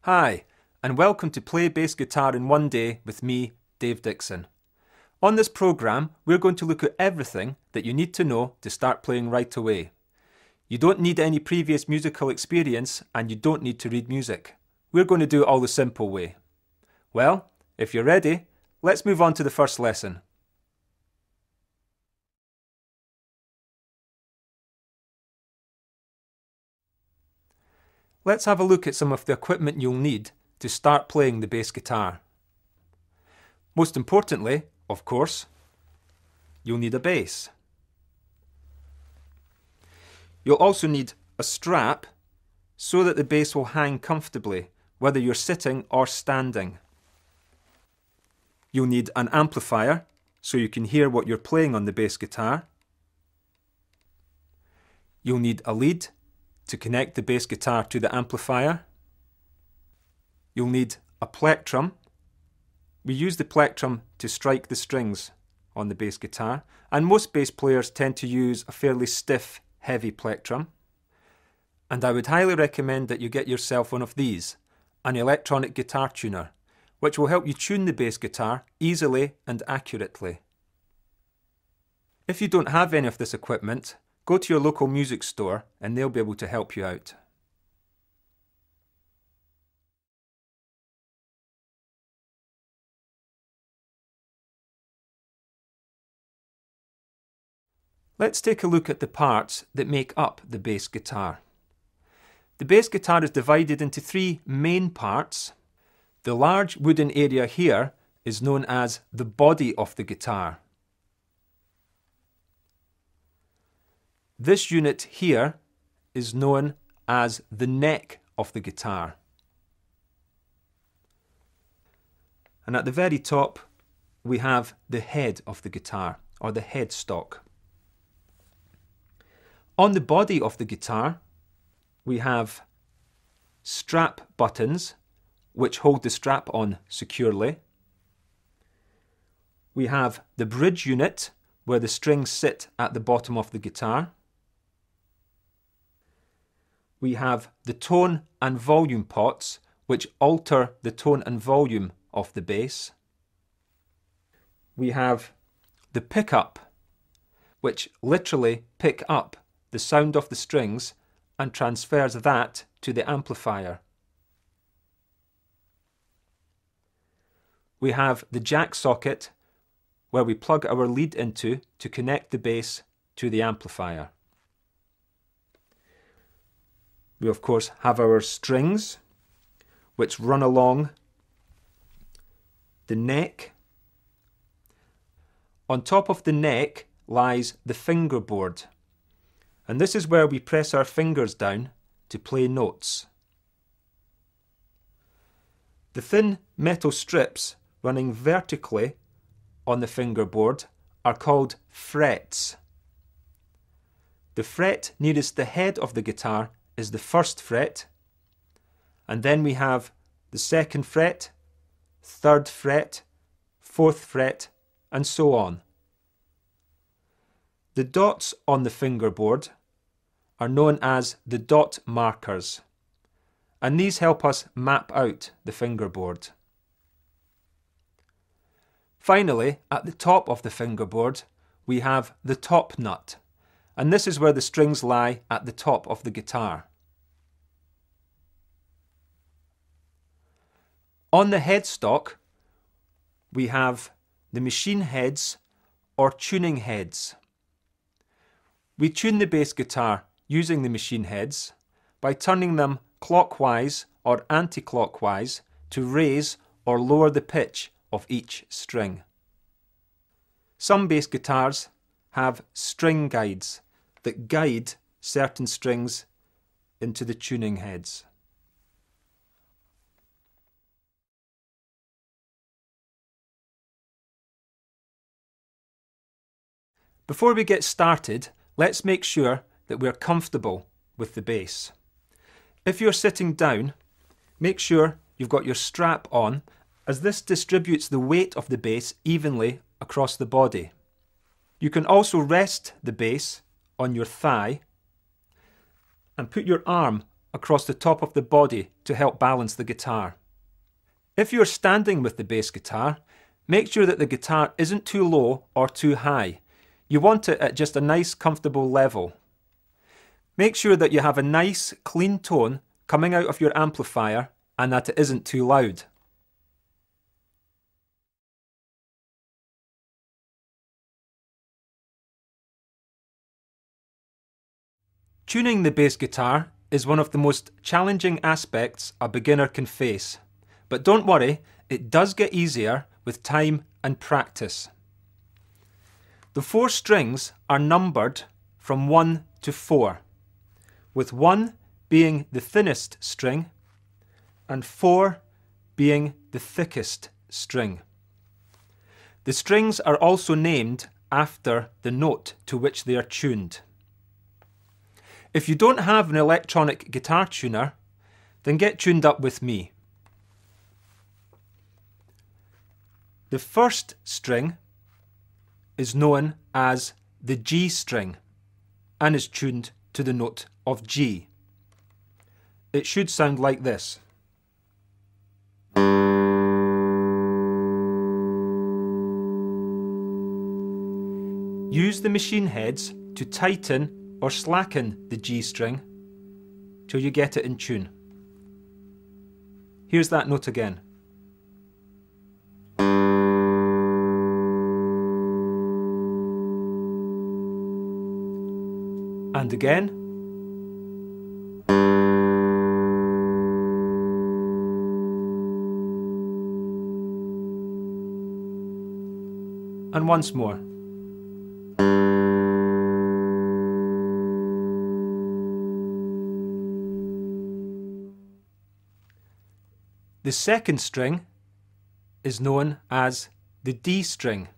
Hi, and welcome to Play Bass Guitar in One Day with me, Dave Dixon. On this programme, we're going to look at everything that you need to know to start playing right away. You don't need any previous musical experience and you don't need to read music. We're going to do it all the simple way. Well, if you're ready, let's move on to the first lesson. Let's have a look at some of the equipment you'll need to start playing the bass guitar. Most importantly, of course, you'll need a bass. You'll also need a strap so that the bass will hang comfortably, whether you're sitting or standing. You'll need an amplifier so you can hear what you're playing on the bass guitar. You'll need a lead to connect the bass guitar to the amplifier. You'll need a plectrum. We use the plectrum to strike the strings on the bass guitar, and most bass players tend to use a fairly stiff, heavy plectrum. And I would highly recommend that you get yourself one of these, an electronic guitar tuner, which will help you tune the bass guitar easily and accurately. If you don't have any of this equipment, go to your local music store and they'll be able to help you out. Let's take a look at the parts that make up the bass guitar. The bass guitar is divided into three main parts. The large wooden area here is known as the body of the guitar. This unit here is known as the neck of the guitar. And at the very top, we have the head of the guitar, or the headstock. On the body of the guitar, we have strap buttons, which hold the strap on securely. We have the bridge unit, where the strings sit at the bottom of the guitar. We have the tone and volume pots, which alter the tone and volume of the bass. We have the pickup, which literally pick up the sound of the strings and transfers that to the amplifier. We have the jack socket, where we plug our lead into to connect the bass to the amplifier. We of course have our strings, which run along the neck. On top of the neck lies the fingerboard, and this is where we press our fingers down to play notes. The thin metal strips running vertically on the fingerboard are called frets. The fret nearest the head of the guitar is the first fret, and then we have the second fret, third fret, fourth fret, and so on. The dots on the fingerboard are known as the dot markers, and these help us map out the fingerboard. Finally, at the top of the fingerboard, we have the top nut, and this is where the strings lie at the top of the guitar. On the headstock, we have the machine heads or tuning heads. We tune the bass guitar using the machine heads by turning them clockwise or anti-clockwise to raise or lower the pitch of each string. Some bass guitars have string guides that guide certain strings into the tuning heads. Before we get started, let's make sure that we're comfortable with the bass. If you're sitting down, make sure you've got your strap on, as this distributes the weight of the bass evenly across the body. You can also rest the bass on your thigh and put your arm across the top of the body to help balance the guitar. If you're standing with the bass guitar, make sure that the guitar isn't too low or too high. You want it at just a nice comfortable level. Make sure that you have a nice clean tone coming out of your amplifier and that it isn't too loud. Tuning the bass guitar is one of the most challenging aspects a beginner can face. But don't worry, it does get easier with time and practice. The 4 strings are numbered from 1 to 4, with 1 being the thinnest string and 4 being the thickest string. The strings are also named after the note to which they are tuned. If you don't have an electronic guitar tuner, then get tuned up with me. The first string is known as the G string and is tuned to the note of G. It should sound like this. Use the machine heads to tighten or slacken the G string till you get it in tune. Here's that note again. And again. And once more. The second string is known as the D string,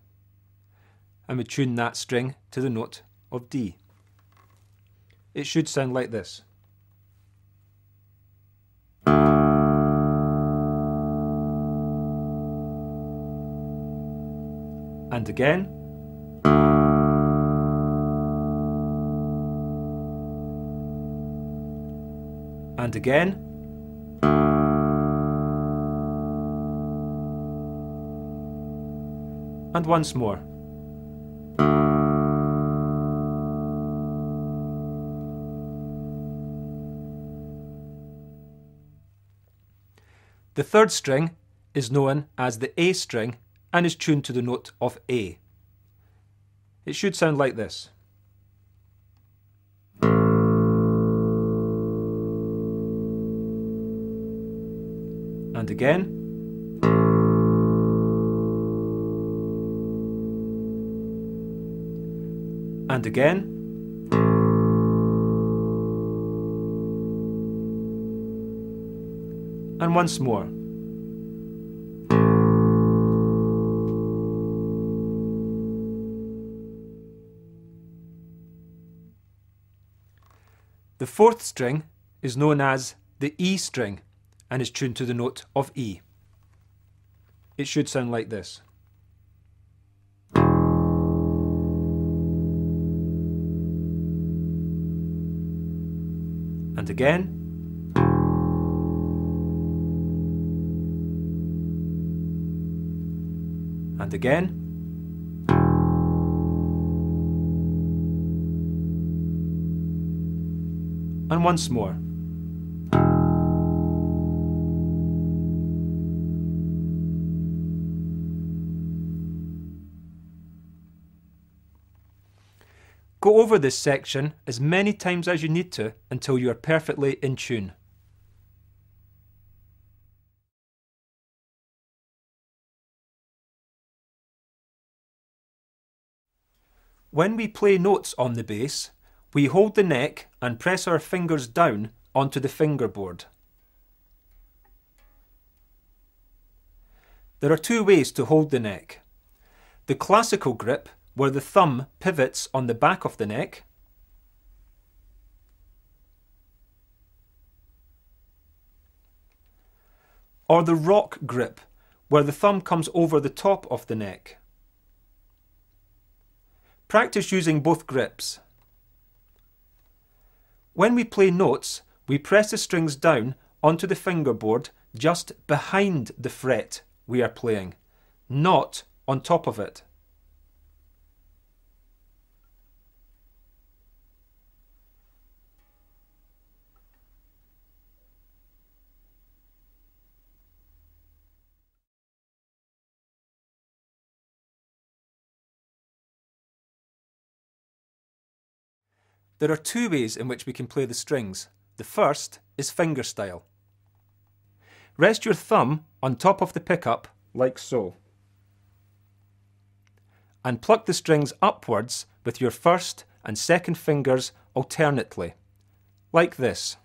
and we tune that string to the note of D. It should sound like this. And again. And again. And once more. The third string is known as the A string and is tuned to the note of A. It should sound like this. And again. And again. And once more. The fourth string is known as the E string and is tuned to the note of E. It should sound like this. And again. And again. And once more. Go over this section as many times as you need to until you are perfectly in tune. When we play notes on the bass, we hold the neck and press our fingers down onto the fingerboard. There are 2 ways to hold the neck. The classical grip, where the thumb pivots on the back of the neck, or the rock grip, where the thumb comes over the top of the neck. Practice using both grips. When we play notes, we press the strings down onto the fingerboard just behind the fret we are playing, not on top of it. There are two ways in which we can play the strings. The first is fingerstyle. Rest your thumb on top of the pickup, like so, and pluck the strings upwards with your first and second fingers alternately, like this.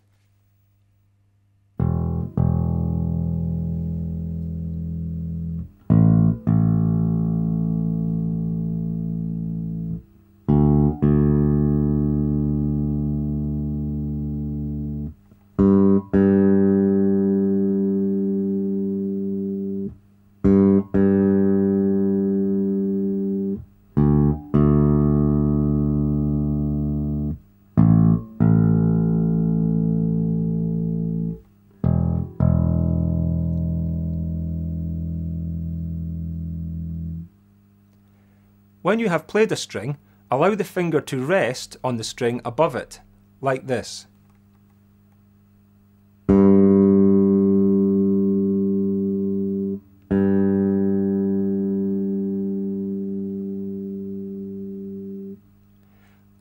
When you have played a string, allow the finger to rest on the string above it, like this.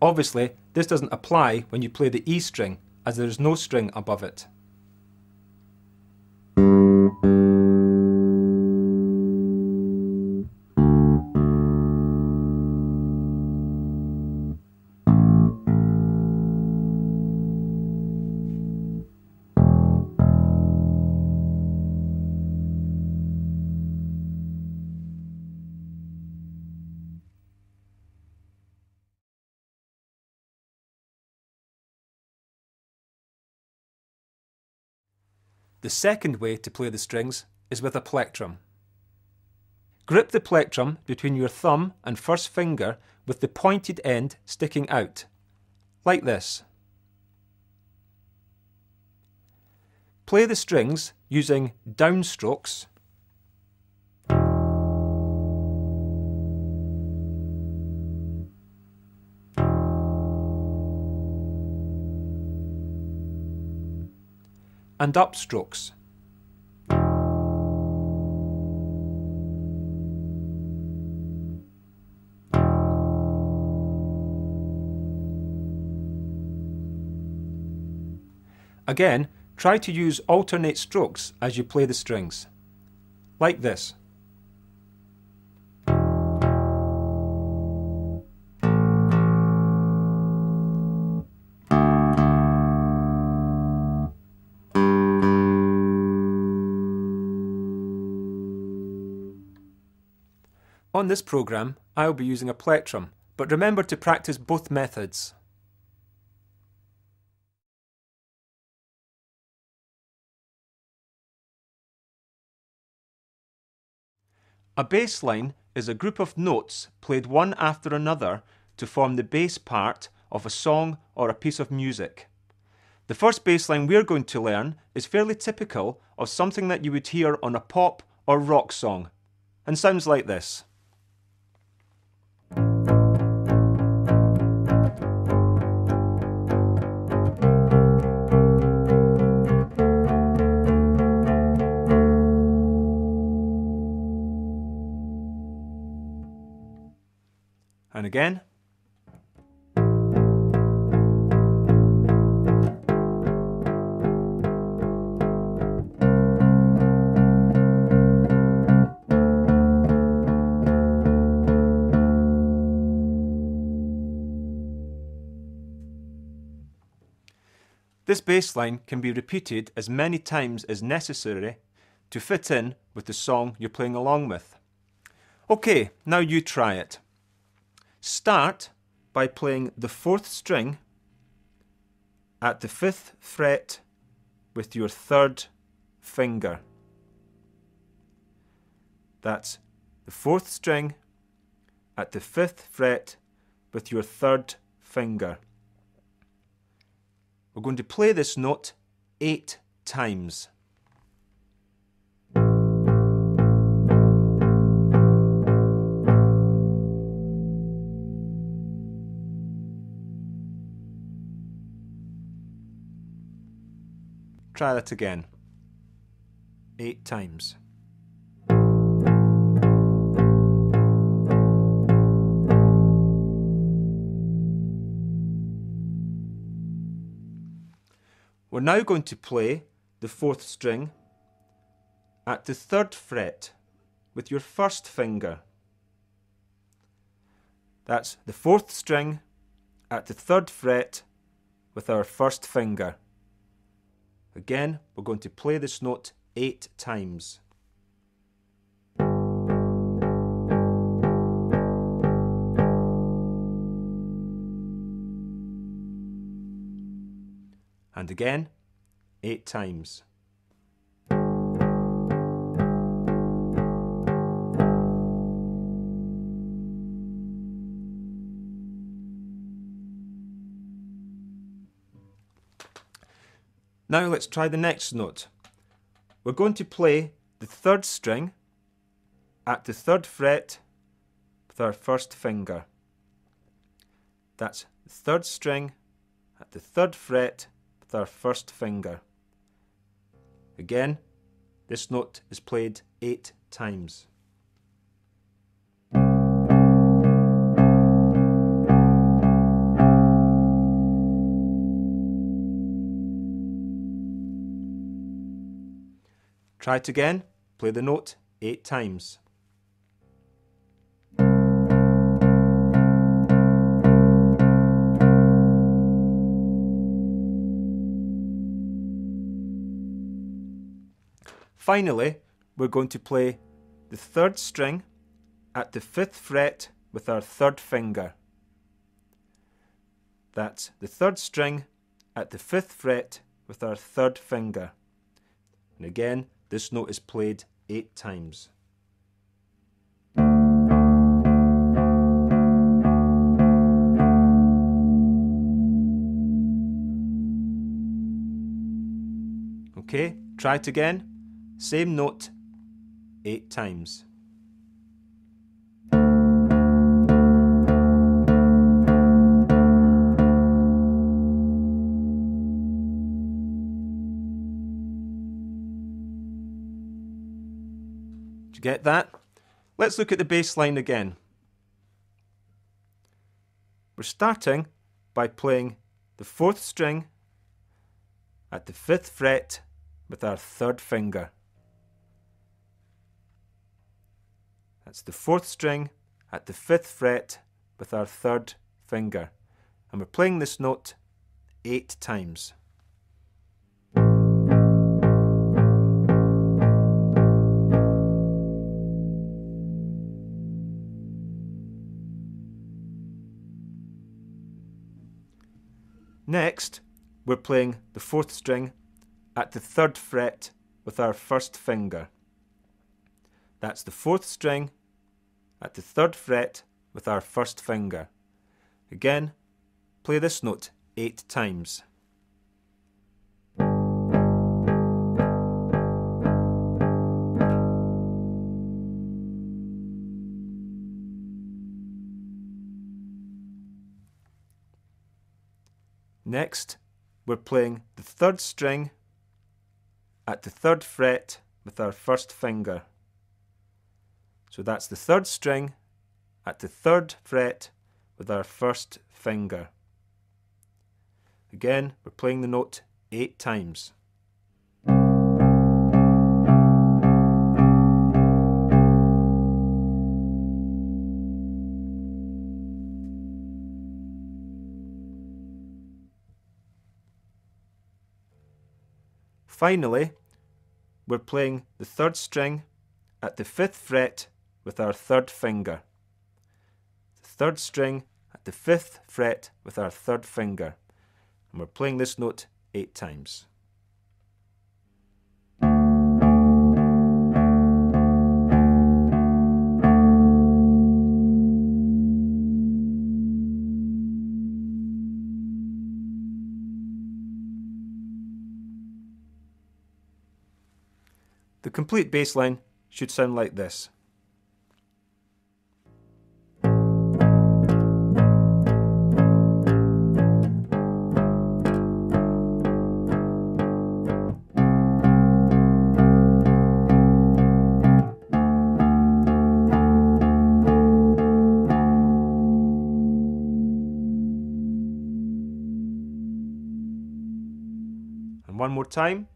Obviously, this doesn't apply when you play the E string, as there is no string above it. The second way to play the strings is with a plectrum. Grip the plectrum between your thumb and first finger with the pointed end sticking out, like this. Play the strings using downstrokes and upstrokes. Again, try to use alternate strokes as you play the strings, like this. On this program, I will be using a plectrum, but remember to practice both methods. A bass line is a group of notes played one after another to form the bass part of a song or a piece of music. The first bass line we're going to learn is fairly typical of something that you would hear on a pop or rock song, and sounds like this. And again. This bass line can be repeated as many times as necessary to fit in with the song you're playing along with. Okay, now you try it. Start by playing the 4th string at the 5th fret with your 3rd finger. That's the 4th string at the 5th fret with your 3rd finger. we're going to play this note 8 times. Try that again. 8 times. We're now going to play the 4th string at the 3rd fret with your 1st finger. That's the 4th string at the 3rd fret with our 1st finger. Again, we're going to play this note 8 times. And again, 8 times. Now let's try the next note. We're going to play the 3rd string at the 3rd fret with our 1st finger. That's the 3rd string at the 3rd fret with our 1st finger. Again, this note is played 8 times. Try it again, play the note 8 times. Finally, we're going to play the 3rd string at the 5th fret with our 3rd finger. That's the 3rd string at the 5th fret with our 3rd finger. And again, this note is played 8 times. Okay, try it again. Same note, 8 times. Did you get that? Let's look at the bass line again. We're starting by playing the 4th string at the 5th fret with our 3rd finger. That's the 4th string at the 5th fret with our 3rd finger. And we're playing this note 8 times. Next, we're playing the 4th string at the 3rd fret with our 1st finger. That's the 4th string at the 3rd fret with our 1st finger. Again, play this note 8 times. Next, we're playing the 3rd string at the 3rd fret with our 1st finger. So that's the 3rd string at the 3rd fret with our 1st finger. Again, we're playing the note 8 times. Finally, we're playing the 3rd string at the 5th fret with our 3rd finger. The 3rd string at the 5th fret with our 3rd finger. And we're playing this note 8 times. The complete bass line should sound like this. And one more time.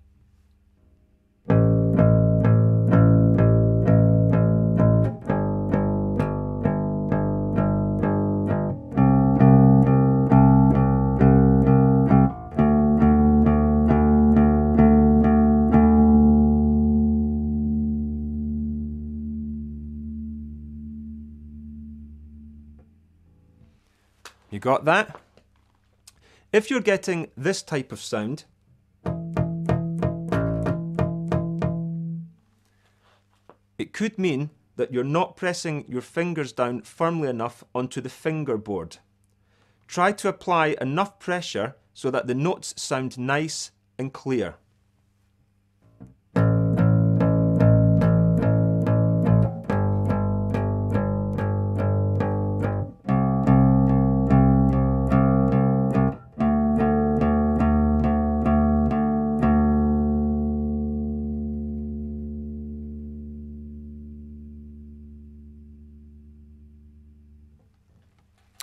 You got that? If you're getting this type of sound, it could mean that you're not pressing your fingers down firmly enough onto the fingerboard. Try to apply enough pressure so that the notes sound nice and clear.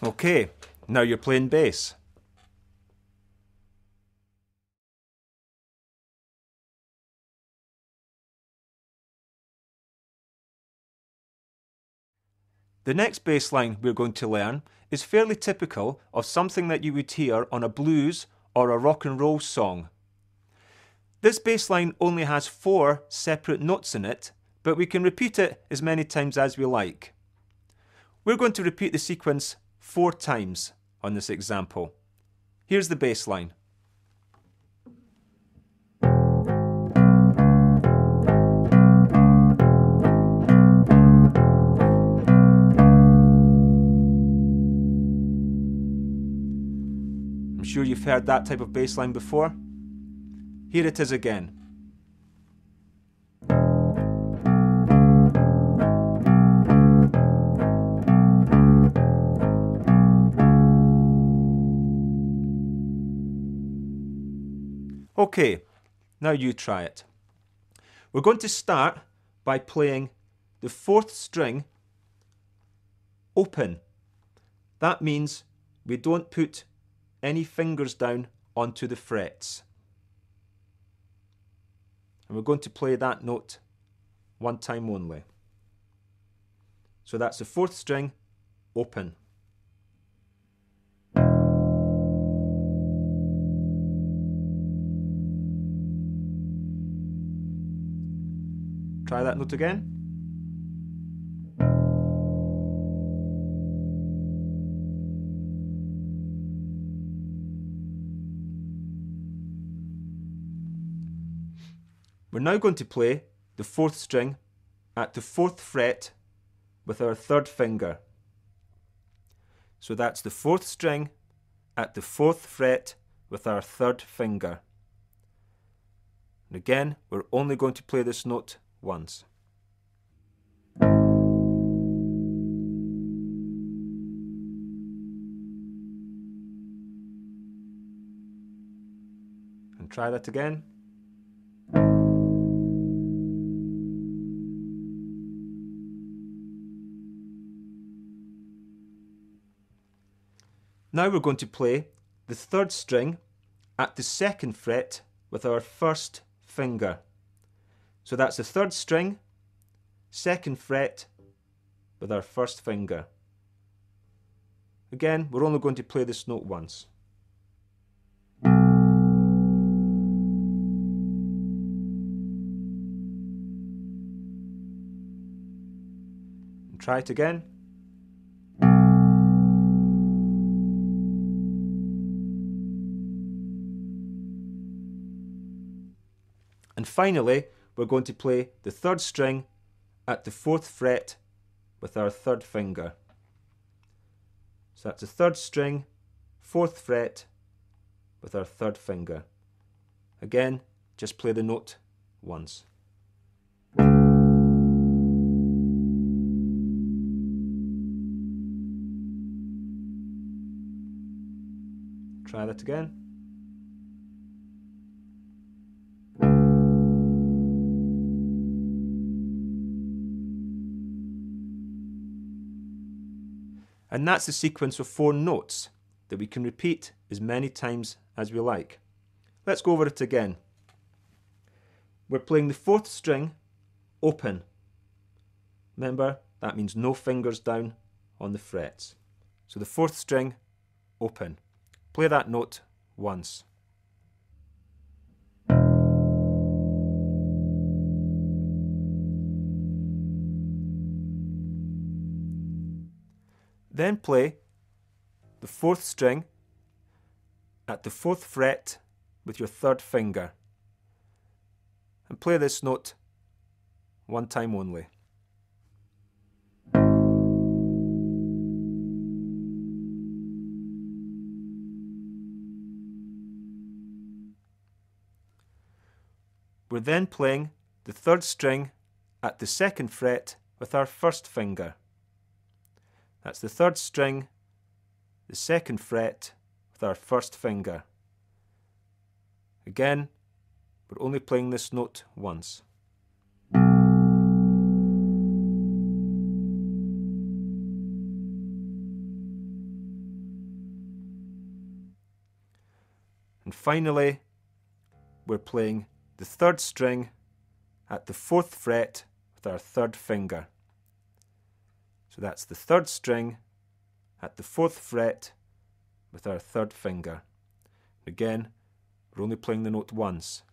Okay, now you're playing bass. The next bass line we're going to learn is fairly typical of something that you would hear on a blues or a rock and roll song. This bass line only has 4 separate notes in it, but we can repeat it as many times as we like. We're going to repeat the sequence 4 times on this example. Here's the bass line. I'm sure you've heard that type of bass line before. Here it is again. Okay, now you try it. We're going to start by playing the 4th string open. That means we don't put any fingers down onto the frets. And we're going to play that note 1 time only. So that's the 4th string open. Try that note again. We're now going to play the 4th string at the 4th fret with our 3rd finger. So that's the 4th string at the 4th fret with our 3rd finger. And again, we're only going to play this note once. And try that again. Now we're going to play the 3rd string at the 2nd fret with our 1st finger. So that's the 3rd string, 2nd fret with our 1st finger. Again, we're only going to play this note once. And try it again. And finally, we're going to play the 3rd string at the 4th fret with our 3rd finger. So that's the 3rd string, 4th fret with our 3rd finger. Again, just play the note once. Try that again. And that's a sequence of 4 notes that we can repeat as many times as we like. Let's go over it again. We're playing the 4th string open. Remember, that means no fingers down on the frets. So the 4th string open. Play that note once. Then play the 4th string at the 4th fret with your 3rd finger. And play this note one time only. We're then playing the 3rd string at the 2nd fret with our 1st finger. That's the 3rd string, the 2nd fret with our 1st finger. Again, we're only playing this note once. And finally, we're playing the 3rd string at the 4th fret with our 3rd finger. So that's the 3rd string at the 4th fret with our 3rd finger. Again, we're only playing the note once.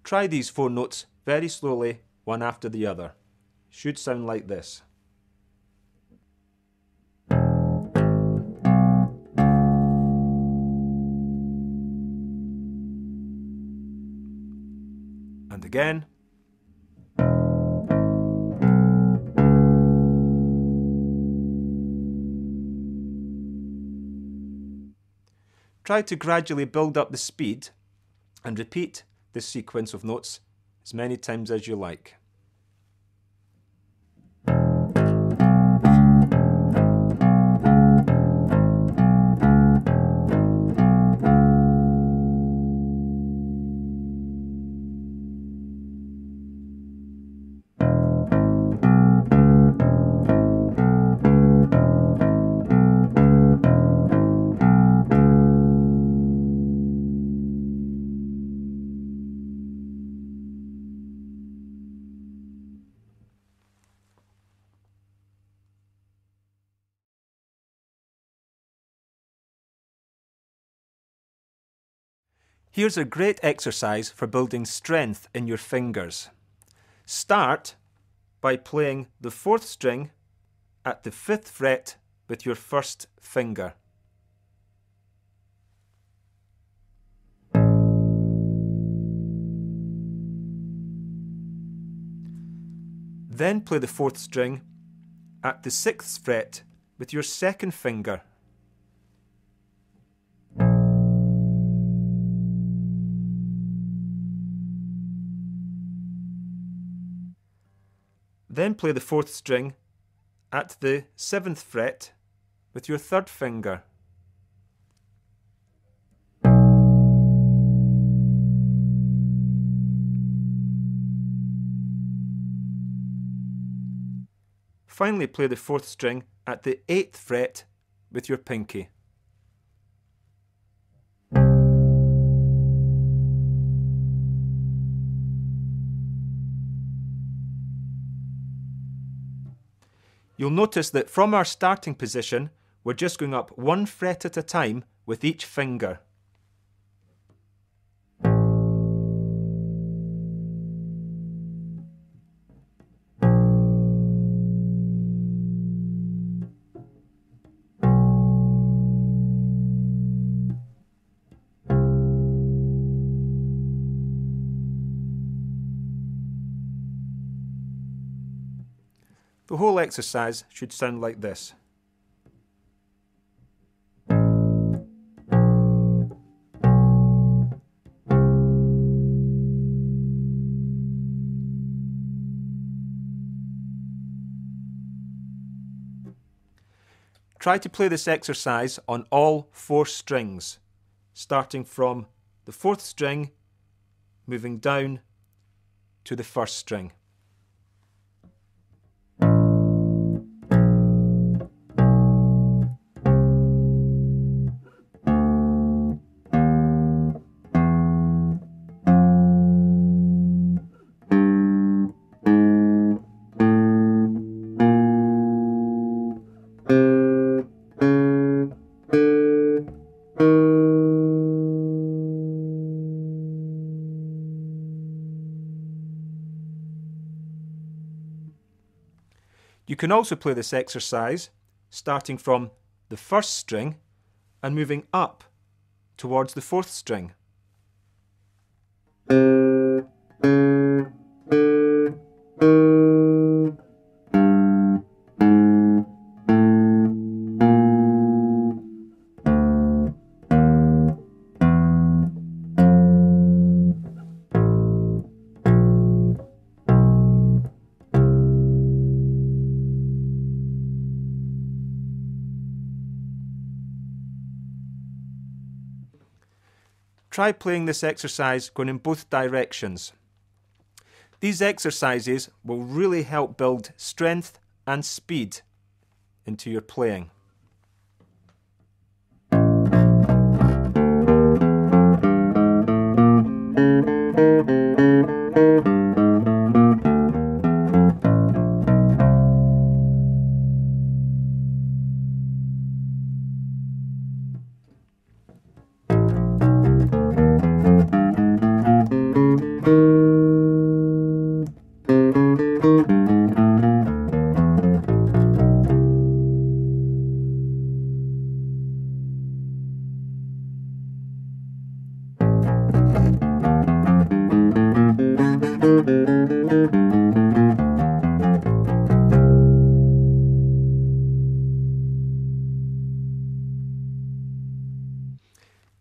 Try these 4 notes very slowly, one after the other. Should sound like this. And again. Try to gradually build up the speed and repeat this sequence of notes as many times as you like. Here's a great exercise for building strength in your fingers. Start by playing the 4th string at the 5th fret with your 1st finger. Then play the 4th string at the 6th fret with your 2nd finger. Then play the 4th string at the 7th fret with your 3rd finger. Finally, play the 4th string at the 8th fret with your pinky. You'll notice that from our starting position, we're just going up 1 fret at a time with each finger. The whole exercise should sound like this. Try to play this exercise on all 4 strings, starting from the 4th string, moving down to the 1st string. You can also play this exercise starting from the 1st string and moving up towards the 4th string. Try playing this exercise going in both directions. These exercises will really help build strength and speed into your playing.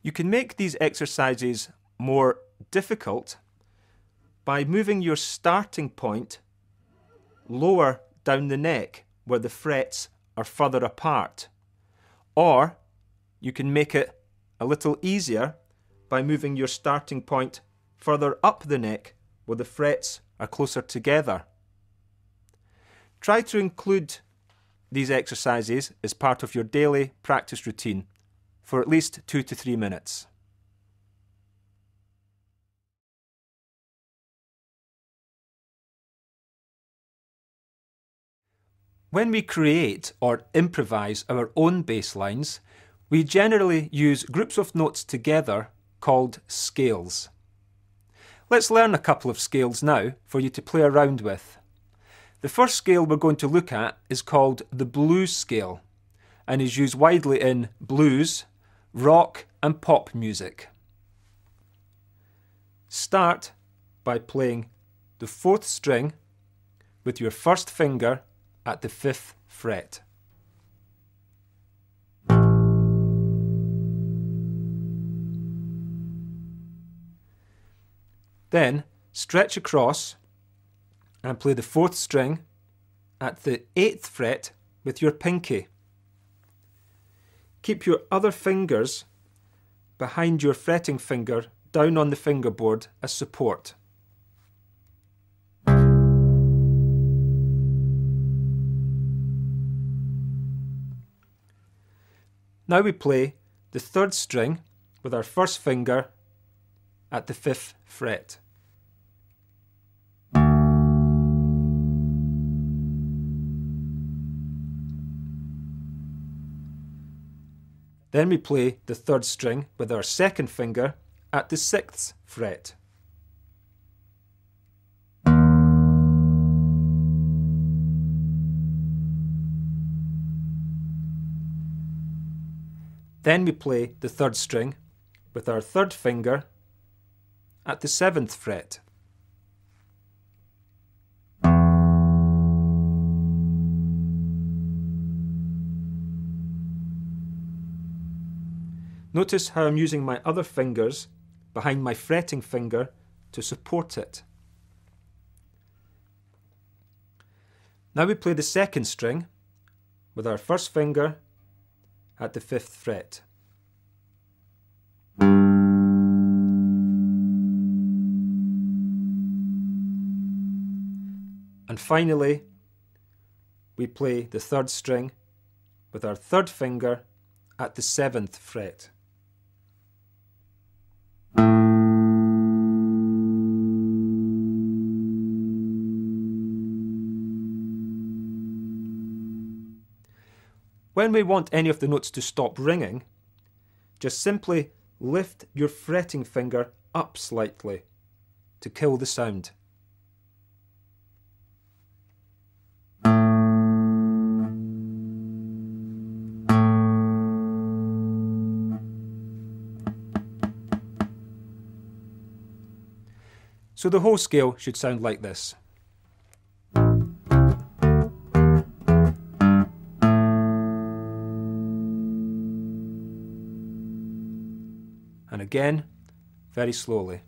You can make these exercises more difficult by moving your starting point lower down the neck where the frets are further apart. Or you can make it a little easier by moving your starting point further up the neck where the frets are closer together. Try to include these exercises as part of your daily practice routine for at least 2 to 3 minutes. When we create or improvise our own bass lines, we generally use groups of notes together called scales. Let's learn a couple of scales now for you to play around with. The first scale we're going to look at is called the blues scale and is used widely in blues, rock and pop music. Start by playing the 4th string with your 1st finger at the 5th fret. Then stretch across and play the 4th string at the 8th fret with your pinky. Keep your other fingers behind your fretting finger down on the fingerboard as support. Now we play the 3rd string with our 1st finger at the 5th fret. Then we play the 3rd string with our 2nd finger at the 6th fret. Then we play the 3rd string with our 3rd finger at the 7th fret. Notice how I'm using my other fingers behind my fretting finger to support it. Now we play the 2nd string with our 1st finger at the 5th fret. And finally, we play the 3rd string with our 3rd finger at the 7th fret. When we want any of the notes to stop ringing, just simply lift your fretting finger up slightly to kill the sound. So the whole scale should sound like this. And again, very slowly.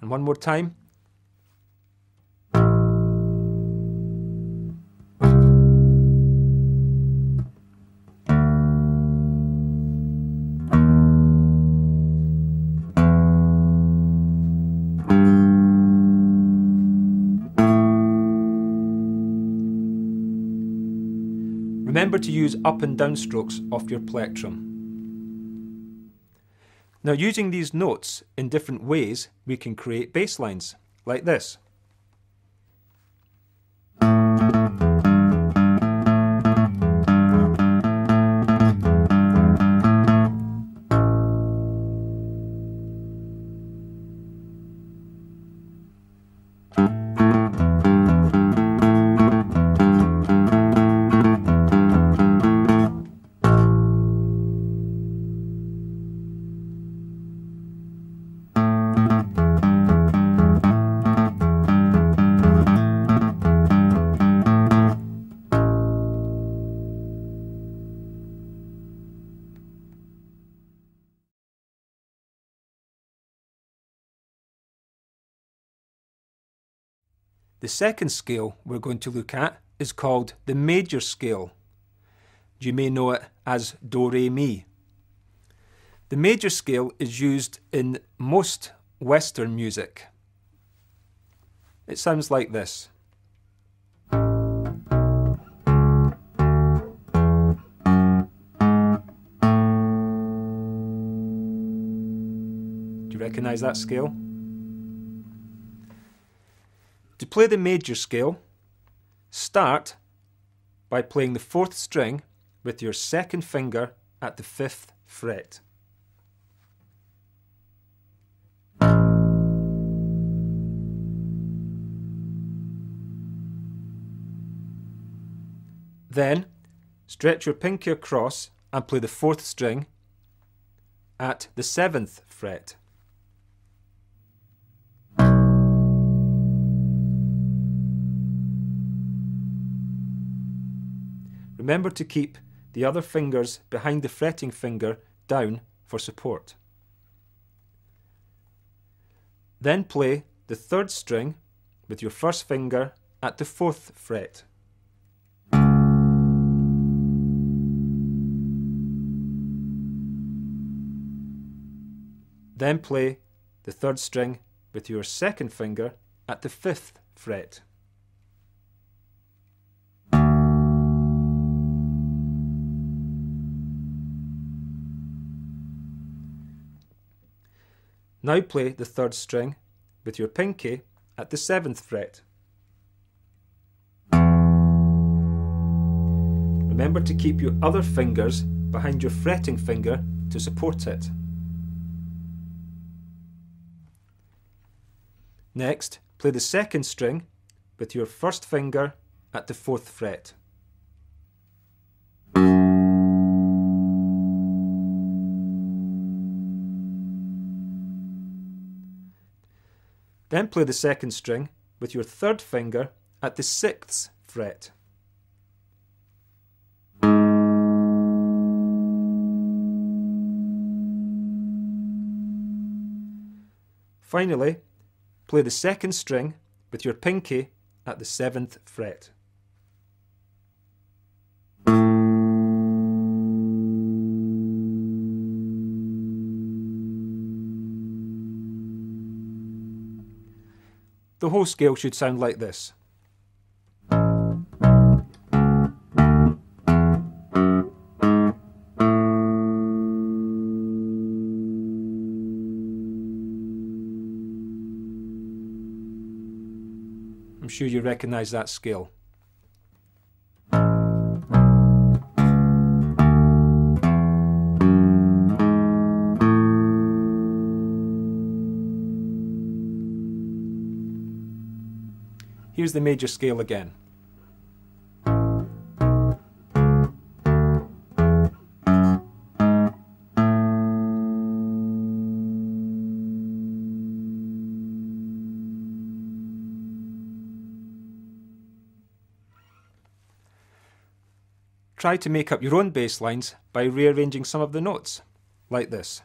And one more time. Remember to use up and down strokes off your plectrum. Now, using these notes in different ways, we can create bass lines, like this. The second scale we're going to look at is called the major scale. You may know it as Do Re Mi. The major scale is used in most Western music. It sounds like this. Do you recognize that scale? To play the major scale, start by playing the 4th string with your 2nd finger at the 5th fret. Then, stretch your pinky across and play the 4th string at the 7th fret. Remember to keep the other fingers behind the fretting finger down for support. Then play the 3rd string with your 1st finger at the 4th fret. Then play the 3rd string with your 2nd finger at the 5th fret. Now play the 3rd string with your pinky at the 7th fret. Remember to keep your other fingers behind your fretting finger to support it. Next, play the 2nd string with your 1st finger at the 4th fret. Then play the second string with your third finger at the 6th fret. Finally, play the second string with your pinky at the 7th fret. The whole scale should sound like this. I'm sure you recognise that scale. Here's the major scale again. Try to make up your own bass lines by rearranging some of the notes, like this.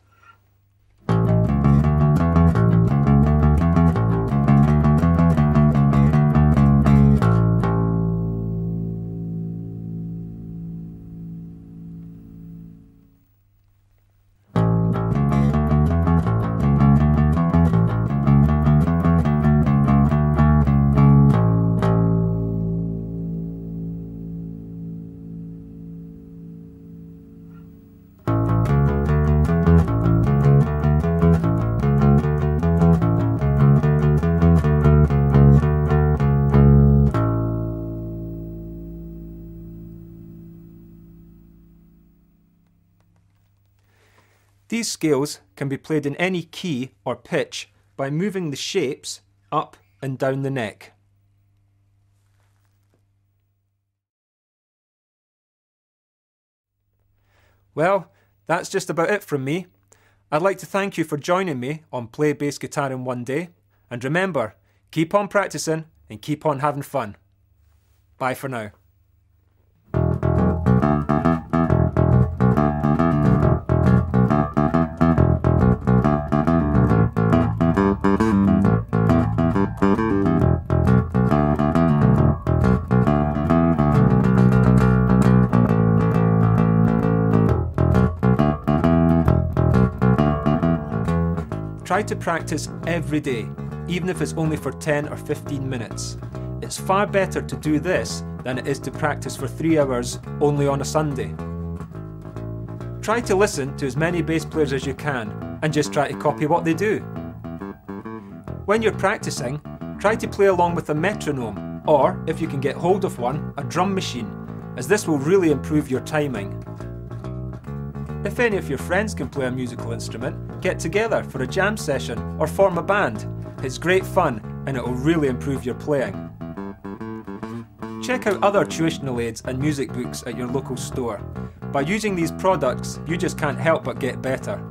These scales can be played in any key or pitch by moving the shapes up and down the neck. Well, that's just about it from me. I'd like to thank you for joining me on Play Bass Guitar in One Day, and remember, keep on practicing and keep on having fun. Bye for now. Try to practice every day, even if it's only for 10 or 15 minutes. It's far better to do this than it is to practice for 3 hours only on a Sunday. Try to listen to as many bass players as you can and just try to copy what they do. When you're practicing, try to play along with a metronome, or if you can get hold of one, a drum machine, as this will really improve your timing. If any of your friends can play a musical instrument, get together for a jam session or form a band. It's great fun and it will really improve your playing. Check out other tuitional aids and music books at your local store. By using these products, you just can't help but get better.